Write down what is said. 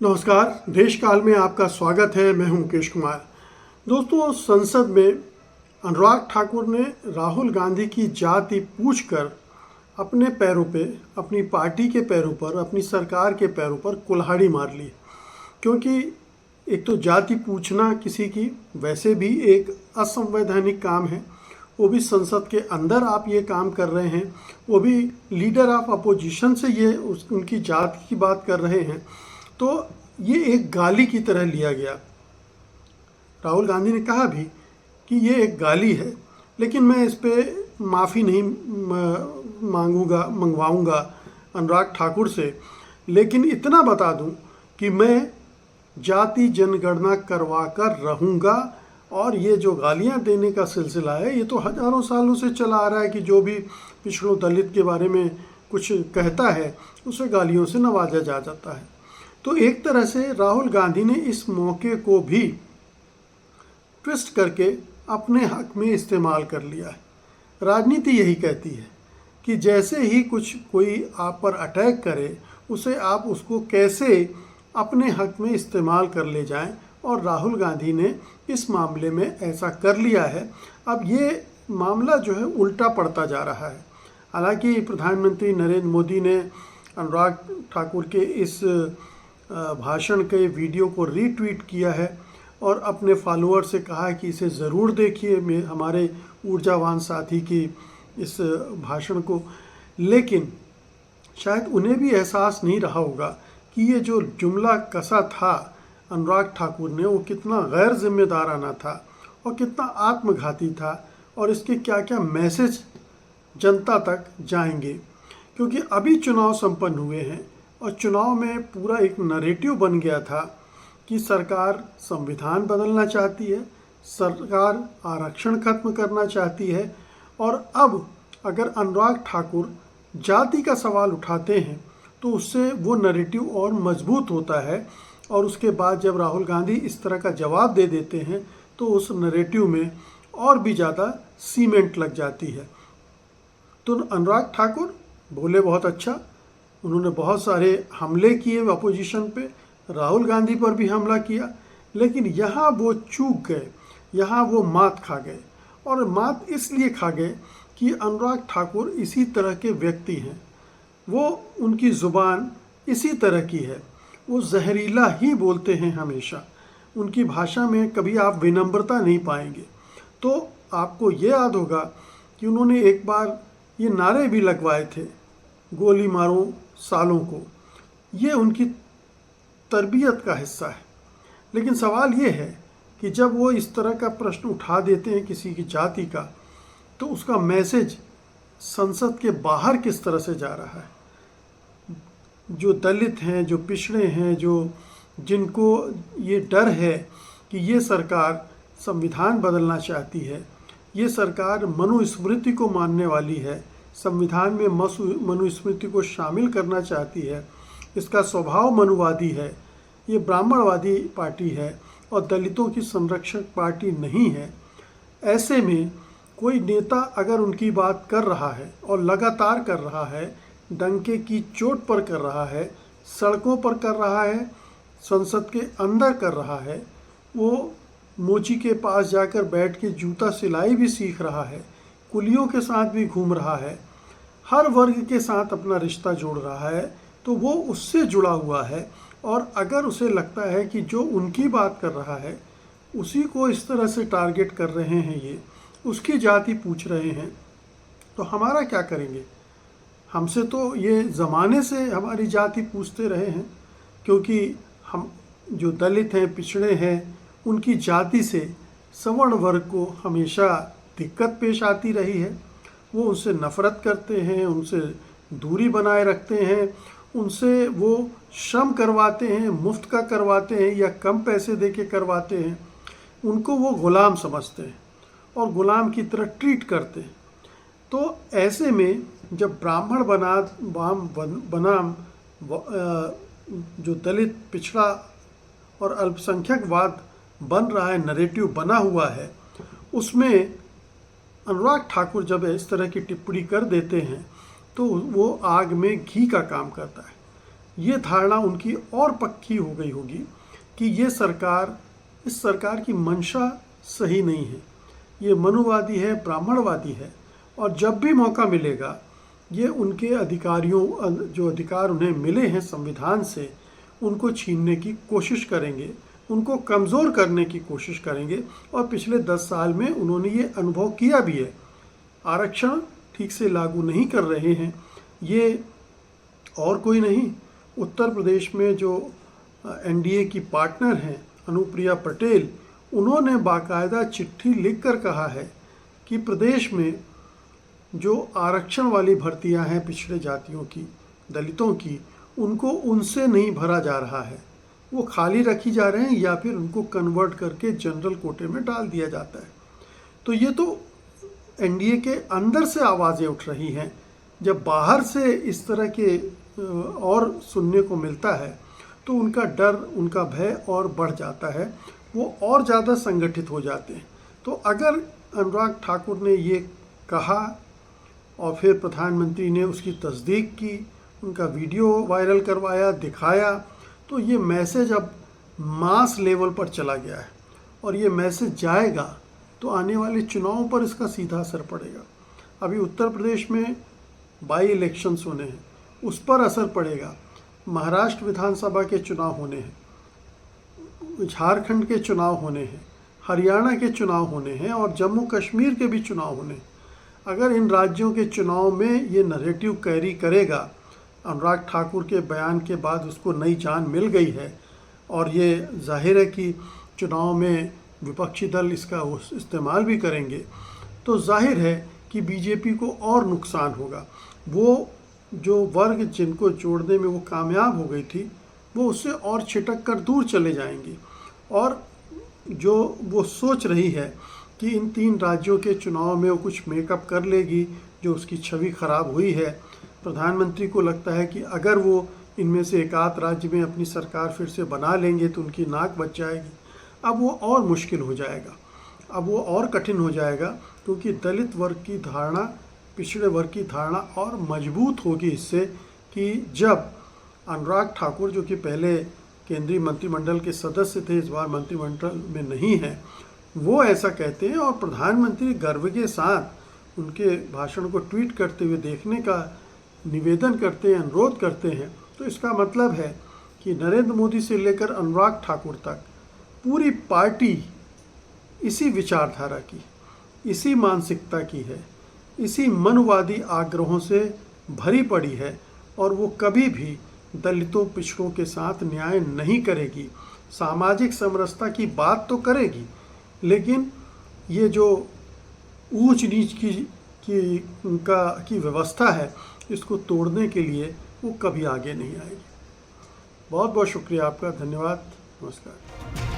नमस्कार। देश काल में आपका स्वागत है। मैं हूं मुकेश कुमार। दोस्तों, संसद में अनुराग ठाकुर ने राहुल गांधी की जाति पूछकर अपने पैरों पे, अपनी पार्टी के पैरों पर, अपनी सरकार के पैरों पर कुल्हाड़ी मार ली। क्योंकि एक तो जाति पूछना किसी की वैसे भी एक असंवैधानिक काम है, वो भी संसद के अंदर आप ये काम कर रहे हैं, वो भी लीडर ऑफ अपोजिशन से ये उनकी जाति की बात कर रहे हैं, तो ये एक गाली की तरह लिया गया। राहुल गांधी ने कहा भी कि ये एक गाली है, लेकिन मैं इस पे माफ़ी नहीं मंगवाऊंगा अनुराग ठाकुर से। लेकिन इतना बता दूं कि मैं जाति जनगणना करवा कर रहूँगा, और ये जो गालियां देने का सिलसिला है ये तो हजारों सालों से चला आ रहा है कि जो भी पिछड़ों दलित के बारे में कुछ कहता है उसे गालियों से नवाजा जाता है। तो एक तरह से राहुल गांधी ने इस मौके को भी ट्विस्ट करके अपने हक में इस्तेमाल कर लिया है। राजनीति यही कहती है कि जैसे ही कोई आप पर अटैक करे, उसे आप उसको कैसे अपने हक में इस्तेमाल कर ले जाएं, और राहुल गांधी ने इस मामले में ऐसा कर लिया है। अब ये मामला जो है उल्टा पड़ता जा रहा है। हालांकि प्रधानमंत्री नरेंद्र मोदी ने अनुराग ठाकुर के इस भाषण के वीडियो को रीट्वीट किया है और अपने फॉलोअर से कहा है कि इसे ज़रूर देखिए, हमारे ऊर्जावान साथी की इस भाषण को। लेकिन शायद उन्हें भी एहसास नहीं रहा होगा कि ये जो जुमला कसा था अनुराग ठाकुर ने, वो कितना गैर जिम्मेदाराना था और कितना आत्मघाती था, और इसके क्या क्या मैसेज जनता तक जाएंगे। क्योंकि अभी चुनाव संपन्न हुए हैं और चुनाव में पूरा एक नैरेटिव बन गया था कि सरकार संविधान बदलना चाहती है, सरकार आरक्षण खत्म करना चाहती है। और अब अगर अनुराग ठाकुर जाति का सवाल उठाते हैं तो उससे वो नैरेटिव और मजबूत होता है, और उसके बाद जब राहुल गांधी इस तरह का जवाब दे देते हैं तो उस नैरेटिव में और भी ज़्यादा सीमेंट लग जाती है। तो अनुराग ठाकुर बोले बहुत अच्छा, उन्होंने बहुत सारे हमले किए अपोजिशन पे, राहुल गांधी पर भी हमला किया, लेकिन यहाँ वो चूक गए, यहाँ वो मात खा गए। और मात इसलिए खा गए कि अनुराग ठाकुर इसी तरह के व्यक्ति हैं, वो उनकी ज़ुबान इसी तरह की है, वो जहरीला ही बोलते हैं हमेशा। उनकी भाषा में कभी आप विनम्रता नहीं पाएंगे। तो आपको ये याद होगा कि उन्होंने एक बार ये नारे भी लगवाए थे, गोली मारो सालों को। ये उनकी तरबियत का हिस्सा है। लेकिन सवाल ये है कि जब वो इस तरह का प्रश्न उठा देते हैं किसी की जाति का, तो उसका मैसेज संसद के बाहर किस तरह से जा रहा है। जो दलित हैं, जो पिछड़े हैं, जिनको ये डर है कि ये सरकार संविधान बदलना चाहती है, ये सरकार मनुस्मृति को मानने वाली है, संविधान में मनुस्मृति को शामिल करना चाहती है, इसका स्वभाव मनुवादी है, ये ब्राह्मणवादी पार्टी है और दलितों की संरक्षक पार्टी नहीं है। ऐसे में कोई नेता अगर उनकी बात कर रहा है और लगातार कर रहा है, डंके की चोट पर कर रहा है, सड़कों पर कर रहा है, संसद के अंदर कर रहा है, वो मोची के पास जाकर बैठ के जूता सिलाई भी सीख रहा है, कुलियों के साथ भी घूम रहा है, हर वर्ग के साथ अपना रिश्ता जोड़ रहा है, तो वो उससे जुड़ा हुआ है। और अगर उसे लगता है कि जो उनकी बात कर रहा है उसी को इस तरह से टारगेट कर रहे हैं, ये उसकी जाति पूछ रहे हैं, तो हमारा क्या करेंगे। हमसे तो ये ज़माने से हमारी जाति पूछते रहे हैं, क्योंकि हम जो दलित हैं, पिछड़े हैं, उनकी जाति से सवर्ण वर्ग को हमेशा दिक्कत पेश आती रही है। वो उनसे नफ़रत करते हैं, उनसे दूरी बनाए रखते हैं, उनसे वो श्रम करवाते हैं, मुफ्त का करवाते हैं या कम पैसे देके करवाते हैं, उनको वो गुलाम समझते हैं और गुलाम की तरह ट्रीट करते हैं। तो ऐसे में जब ब्राह्मण बनाम जो दलित, पिछड़ा और अल्पसंख्यकवाद बन रहा है, नैरेटिव बना हुआ है, उसमें अनुराग ठाकुर जब इस तरह की टिप्पणी कर देते हैं तो वो आग में घी का काम करता है। ये धारणा उनकी और पक्की हो गई होगी कि इस सरकार की मंशा सही नहीं है, ये मनुवादी है, ब्राह्मणवादी है, और जब भी मौका मिलेगा ये उनके अधिकारियों जो अधिकार उन्हें मिले हैं संविधान से, उनको छीनने की कोशिश करेंगे, उनको कमज़ोर करने की कोशिश करेंगे। और पिछले 10 साल में उन्होंने ये अनुभव किया भी है। आरक्षण ठीक से लागू नहीं कर रहे हैं, ये और कोई नहीं, उत्तर प्रदेश में जो एनडीए की पार्टनर हैं अनुप्रिया पटेल, उन्होंने बाकायदा चिट्ठी लिखकर कहा है कि प्रदेश में जो आरक्षण वाली भर्तियां हैं पिछड़े जातियों की, दलितों की, उनको उनसे नहीं भरा जा रहा है, वो खाली रखी जा रहे हैं या फिर उनको कन्वर्ट करके जनरल कोटे में डाल दिया जाता है। तो ये तो एनडीए के अंदर से आवाज़ें उठ रही हैं। जब बाहर से इस तरह के और सुनने को मिलता है तो उनका डर, उनका भय और बढ़ जाता है, वो और ज़्यादा संगठित हो जाते हैं। तो अगर अनुराग ठाकुर ने ये कहा और फिर प्रधानमंत्री ने उसकी तस्दीक की, उनका वीडियो वायरल करवाया, दिखाया, तो ये मैसेज अब मास लेवल पर चला गया है और ये मैसेज जाएगा तो आने वाले चुनावों पर इसका सीधा असर पड़ेगा। अभी उत्तर प्रदेश में बाई इलेक्शंस होने हैं, उस पर असर पड़ेगा। महाराष्ट्र विधानसभा के चुनाव होने हैं, झारखंड के चुनाव होने हैं, हरियाणा के चुनाव होने हैं और जम्मू कश्मीर के भी चुनाव होने हैं। अगर इन राज्यों के चुनाव में ये नैरेटिव कैरी करेगा, अनुराग ठाकुर के बयान के बाद उसको नई जान मिल गई है और ये जाहिर है कि चुनाव में विपक्षी दल इसका इस्तेमाल भी करेंगे, तो जाहिर है कि बीजेपी को और नुकसान होगा। वो जो वर्ग जिनको जोड़ने में वो कामयाब हो गई थी, वो उससे और छिटक कर दूर चले जाएंगे। और जो वो सोच रही है कि इन 3 राज्यों के चुनाव में वो कुछ मेकअप कर लेगी, जो उसकी छवि खराब हुई है, प्रधानमंत्री को लगता है कि अगर वो इनमें से एक आध राज्य में अपनी सरकार फिर से बना लेंगे तो उनकी नाक बच जाएगी। अब वो और मुश्किल हो जाएगा, अब वो और कठिन हो जाएगा, क्योंकि दलित वर्ग की धारणा, पिछड़े वर्ग की धारणा और मजबूत होगी इससे कि जब अनुराग ठाकुर, जो कि पहले केंद्रीय मंत्रिमंडल के सदस्य थे, इस बार मंत्रिमंडल में नहीं हैं, वो ऐसा कहते हैं और प्रधानमंत्री गर्व के साथ उनके भाषण को ट्वीट करते हुए देखने का निवेदन करते हैं, अनुरोध करते हैं, तो इसका मतलब है कि नरेंद्र मोदी से लेकर अनुराग ठाकुर तक पूरी पार्टी इसी विचारधारा की, इसी मानसिकता की है, इसी मनुवादी आग्रहों से भरी पड़ी है और वो कभी भी दलितों, पिछड़ों के साथ न्याय नहीं करेगी। सामाजिक समरसता की बात तो करेगी, लेकिन ये जो ऊंच नीच की व्यवस्था है, इसको तोड़ने के लिए वो कभी आगे नहीं आएगी। बहुत बहुत शुक्रिया आपका, धन्यवाद, नमस्कार।